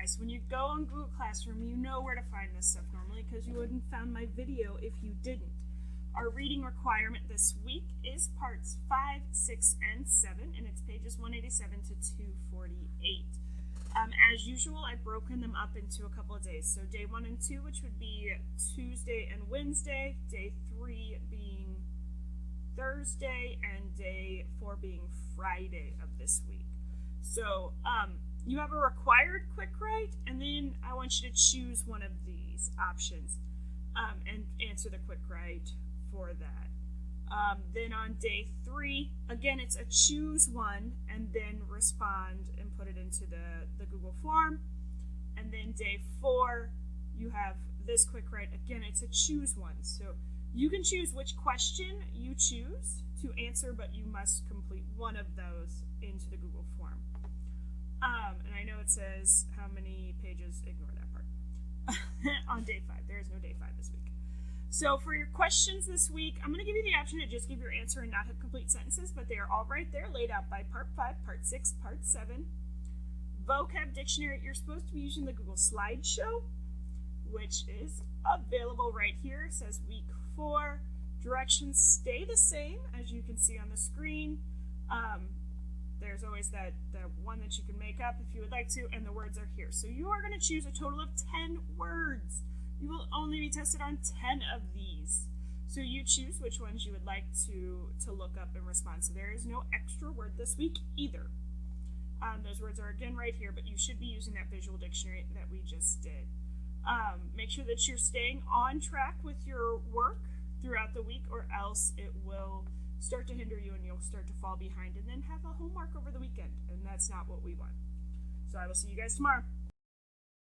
guys, when you go on Google Classroom, you know where to find this stuff normally because you wouldn't found my video if you didn't. Our reading requirement this week is parts 5, 6, and 7, and it's pages 187 to 248. As usual, I've broken them up into a couple of days. So day 1 and 2, which would be Tuesday and Wednesday, day 3 being Thursday, and day 4 being Friday of this week. So you have a required quick write, and then I want you to choose one of these options and answer the quick write for that. Then on day 3, again, it's a choose one and then respond and put it into the Google form. And then day 4, you have this quick write. Again, it's a choose one. So you can choose which question you choose to answer, but you must complete one of those into the Google form. And I know it says how many pages, ignore that part. On day 5, there is no day 5 this week. So for your questions this week, I'm going to give you the option to just give your answer and not have complete sentences, but they are all right there, laid out by part 5, part 6, part 7. Vocab dictionary, you're supposed to be using the Google slideshow, which is available right here. It says week 4. Directions stay the same, as you can see on the screen. There's always that one that you can make up if you would like to, and the words are here. So you are going to choose a total of 10 words. You will only be tested on 10 of these. So you choose which ones you would like to look up and respond. So there is no extra word this week either. Those words are again right here, but you should be using that visual dictionary that we just did. Make sure that you're staying on track with your work throughout the week, or else it will start to hinder you and you'll start to fall behind and then have a homework over the weekend, and that's not what we want. So I will see you guys tomorrow.